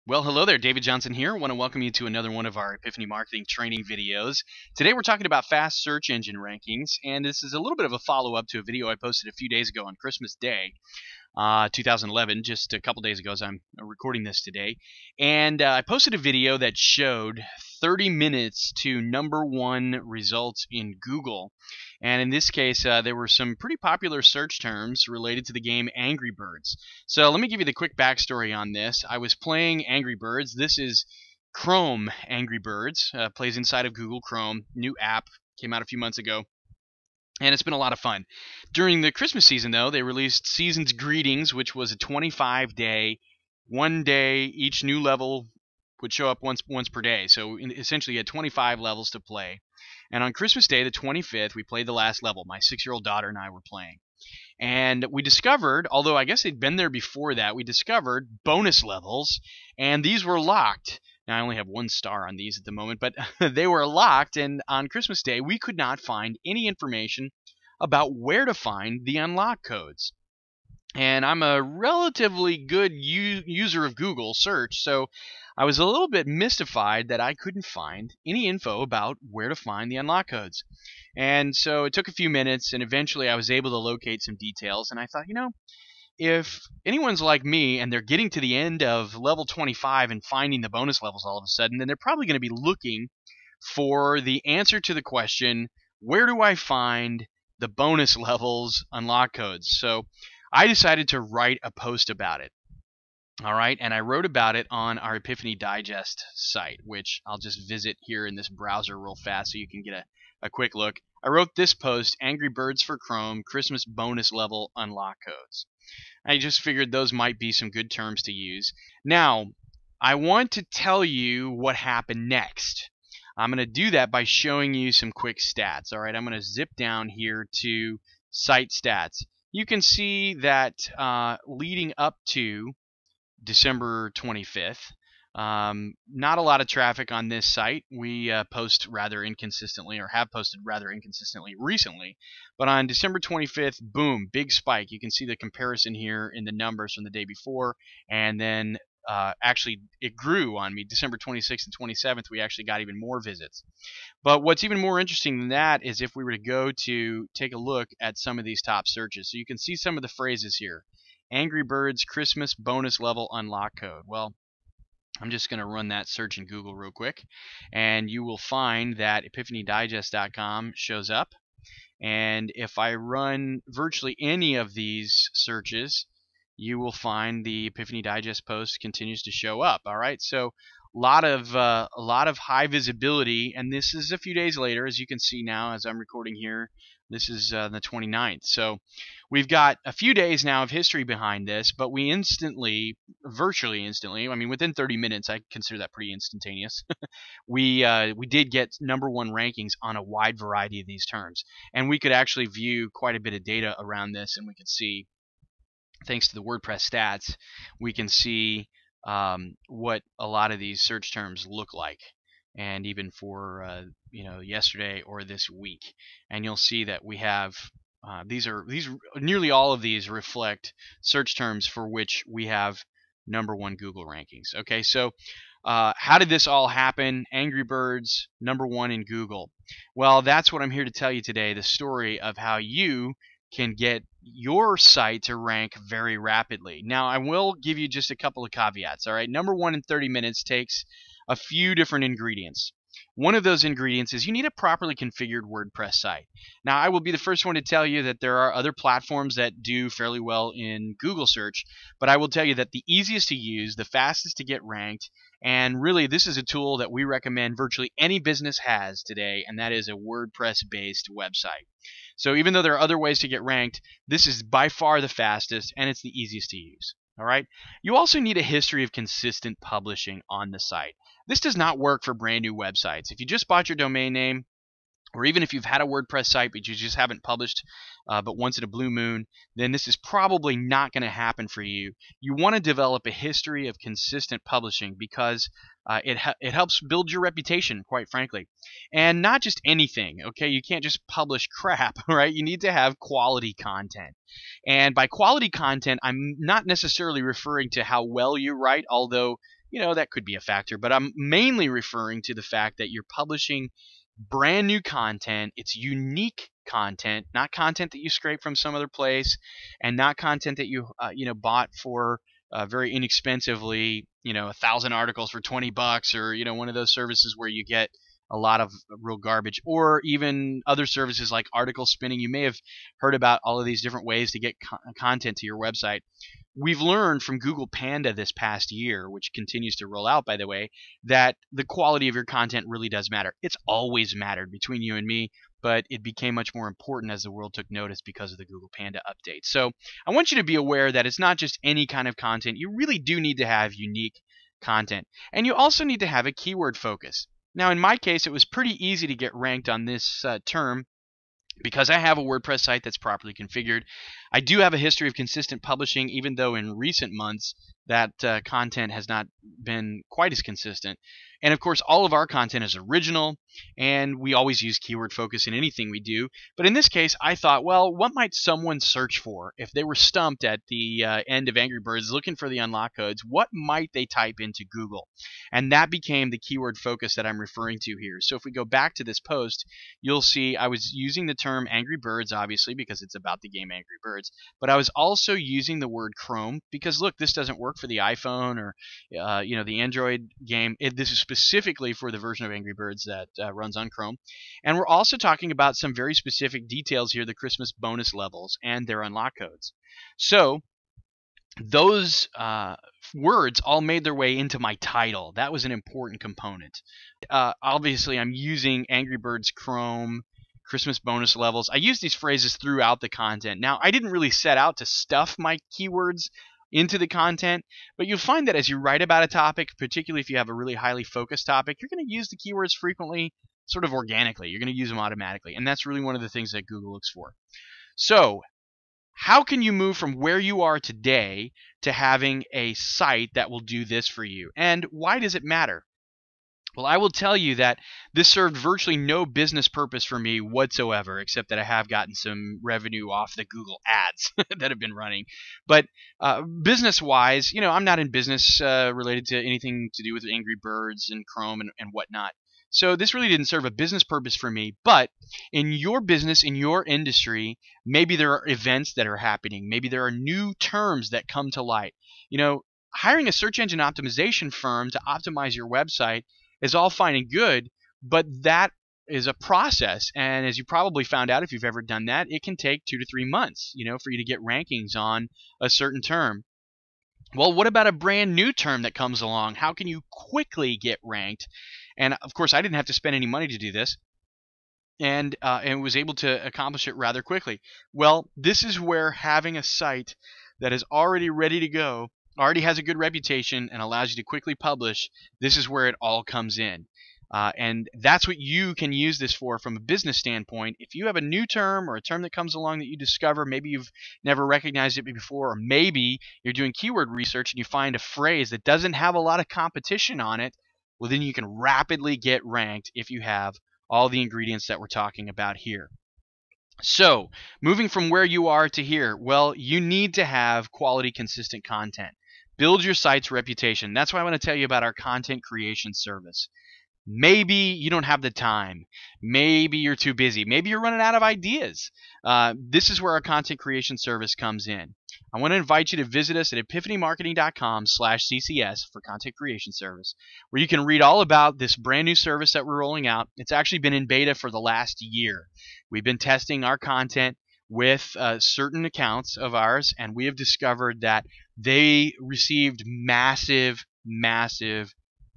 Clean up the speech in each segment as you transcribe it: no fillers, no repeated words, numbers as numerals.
Well, hello there, David Johnson here. I want to welcome you to another one of our Epiphany Marketing training videos. Today we're talking about fast search engine rankings, and this is a little bit of a follow-up to a video I posted a few days ago on Christmas Day, 2011, just a couple days ago as I'm recording this today. And I posted a video that showed 30 minutes to #1 results in Google. And in this case, there were some pretty popular search terms related to the game Angry Birds. So let me give you the quick backstory on this. I was playing Angry Birds. This is Chrome Angry Birds, plays inside of Google Chrome. New app, came out a few months ago. And it's been a lot of fun. During the Christmas season, though, they released Season's Greetings, which was a 25-day, one day each new level would show up once per day. So essentially, you had 25 levels to play. And on Christmas Day, the 25th, we played the last level. My 6-year-old daughter and I were playing. And we discovered, although I guess they'd been there before that, we discovered bonus levels, and these were locked. Now, I only have 1 star on these at the moment, but they were locked, and on Christmas Day, we could not find any information about where to find the unlock codes. And I'm a relatively good user of Google search, so I was a little bit mystified that I couldn't find any info about where to find the unlock codes. And so it took a few minutes, and eventually I was able to locate some details, and I thought, if anyone's like me and they're getting to the end of level 25 and finding the bonus levels all of a sudden, then they're probably going to be looking for the answer to the question, where do I find the bonus levels unlock codes? So I decided to write a post about it. All right, and I wrote about it on our Epiphany Digest site, which I'll just visit here in this browser real fast so you can get a quick look. I wrote this post, Angry Birds for Chrome, Christmas bonus level unlock codes. I just figured those might be some good terms to use. Now, I want to tell you what happened next. I'm going to do that by showing you some quick stats. All right, I'm going to zip down here to site stats. You can see that leading up to December 25th, not a lot of traffic on this site. We post rather inconsistently, or have posted rather inconsistently recently. But on December 25th, boom, big spike. You can see the comparison here in the numbers from the day before, and then actually it grew on me. December 26th and 27th, we actually got even more visits. But what's even more interesting than that is if we were to go to take a look at some of these top searches. So you can see some of the phrases here. Angry Birds Christmas bonus level unlock code. Well, I'm just going to run that search in Google real quick, and you will find that epiphanydigest.com shows up. And if I run virtually any of these searches, you will find the Epiphany Digest post continues to show up. All right, so a lot of high visibility, and this is a few days later, as you can see now as I'm recording here. This is the 29th. So we've got a few days now of history behind this, but we virtually instantly, I mean within 30 minutes, I consider that pretty instantaneous, we did get #1 rankings on a wide variety of these terms. And we could actually view quite a bit of data around this, and we could see, thanks to the WordPress stats, we can see what a lot of these search terms look like, and even for yesterday or this week. And you'll see that we have nearly all of these reflect search terms for which we have #1 Google rankings. Okay, so how did this all happen? Angry Birds #1 in Google. Well, that's what I'm here to tell you today, the story of how you can get your site to rank very rapidly. Now, I will give you just a couple of caveats. All right, #1 in 30 minutes takes a few different ingredients. One of those ingredients is you need a properly configured WordPress site. Now, I will be the first one to tell you that there are other platforms that do fairly well in Google search, but I will tell you that the easiest to use, the fastest to get ranked, and really this is a tool that we recommend virtually any business has today, and that is a WordPress-based website. So even though there are other ways to get ranked, this is by far the fastest, and it's the easiest to use. All right. You also need a history of consistent publishing on the site. This does not work for brand new websites. If you just bought your domain name, or even if you've had a WordPress site but you just haven't published but once in a blue moon, then this is probably not going to happen for you. You want to develop a history of consistent publishing because it helps build your reputation, quite frankly. And not just anything, okay? You can't just publish crap, right? You need to have quality content. And by quality content, I'm not necessarily referring to how well you write, although that could be a factor, but I'm mainly referring to the fact that you're publishing brand new content. It's unique content, not content that you scrape from some other place, and not content that you bought for very inexpensively, 1,000 articles for $20, or one of those services where you get a lot of real garbage, or even other services like article spinning. You may have heard about all of these different ways to get content to your website. We've learned from Google Panda this past year, which continues to roll out, by the way, that the quality of your content really does matter. It's always mattered between you and me, but it became much more important as the world took notice because of the Google Panda update. So I want you to be aware that it's not just any kind of content. You really do need to have unique content. And you also need to have a keyword focus. Now, in my case, it was pretty easy to get ranked on this term because I have a WordPress site that's properly configured. I do have a history of consistent publishing, even though in recent months that content has not been quite as consistent. And of course, all of our content is original, and we always use keyword focus in anything we do. But in this case, I thought, well, what might someone search for if they were stumped at the end of Angry Birds looking for the unlock codes? What might they type into Google? And that became the keyword focus that I'm referring to here. So if we go back to this post, you'll see I was using the term Angry Birds, obviously, because it's about the game Angry Birds. But I was also using the word Chrome because, look, this doesn't work for the iPhone or the Android game. This is specifically for the version of Angry Birds that runs on Chrome. And we're also talking about some very specific details here, the Christmas bonus levels and their unlock codes. So those words all made their way into my title. That was an important component. Obviously, I'm using Angry Birds Chrome, Christmas bonus levels. I use these phrases throughout the content. Now, I didn't really set out to stuff my keywords into the content, but you'll find that as you write about a topic, particularly if you have a really highly focused topic, you're going to use the keywords frequently, sort of organically. You're going to use them automatically, and that's really one of the things that Google looks for. So how can you move from where you are today to having a site that will do this for you? And why does it matter? Well, I will tell you that this served virtually no business purpose for me whatsoever, except that I have gotten some revenue off the Google ads that have been running. But business-wise, I'm not in business related to anything to do with Angry Birds and Chrome and whatnot. So this really didn't serve a business purpose for me. But in your business, in your industry, maybe there are events that are happening. Maybe there are new terms that come to light. Hiring a search engine optimization firm to optimize your website is all fine and good, but that is a process. And as you probably found out if you've ever done that, it can take 2 to 3 months, for you to get rankings on a certain term. Well, what about a brand new term that comes along? How can you quickly get ranked? And of course, I didn't have to spend any money to do this, and was able to accomplish it rather quickly. Well, this is where having a site that is already ready to go, already has a good reputation, and allows you to quickly publish, this is where it all comes in. And that's what you can use this for from a business standpoint. If you have a new term or a term that comes along that you discover, maybe you've never recognized it before, or maybe you're doing keyword research and you find a phrase that doesn't have a lot of competition on it, well, then you can rapidly get ranked if you have all the ingredients that we're talking about here. So, moving from where you are to here, well, you need to have quality, consistent content. Build your site's reputation. That's why I want to tell you about our content creation service. Maybe you don't have the time. Maybe you're too busy. Maybe you're running out of ideas. This is where our content creation service comes in. I want to invite you to visit us at epiphanymarketing.com/CCS for content creation service, where you can read all about this brand new service that we're rolling out. It's actually been in beta for the last year. We've been testing our content with certain accounts of ours, and we have discovered that they received massive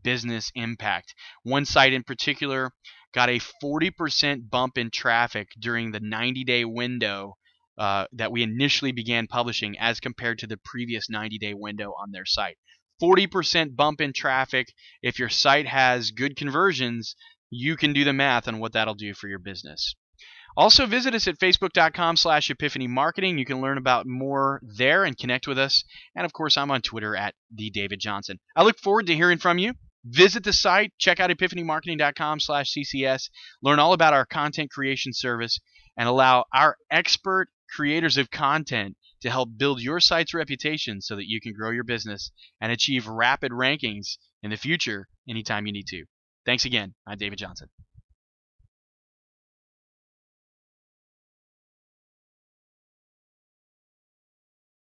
business impact. One site in particular got a 40% bump in traffic during the 90-day window that we initially began publishing as compared to the previous 90-day window on their site. 40% bump in traffic. If your site has good conversions, you can do the math on what that'll do for your business. Also, visit us at facebook.com/epiphanymarketing. You can learn about more there and connect with us. And of course, I'm on Twitter at @TheDavidJohnson. I look forward to hearing from you. Visit the site, check out epiphanymarketing.com/CCS, learn all about our content creation service, and allow our expert creators of content to help build your site's reputation so that you can grow your business and achieve rapid rankings in the future anytime you need to. Thanks again. I'm David Johnson.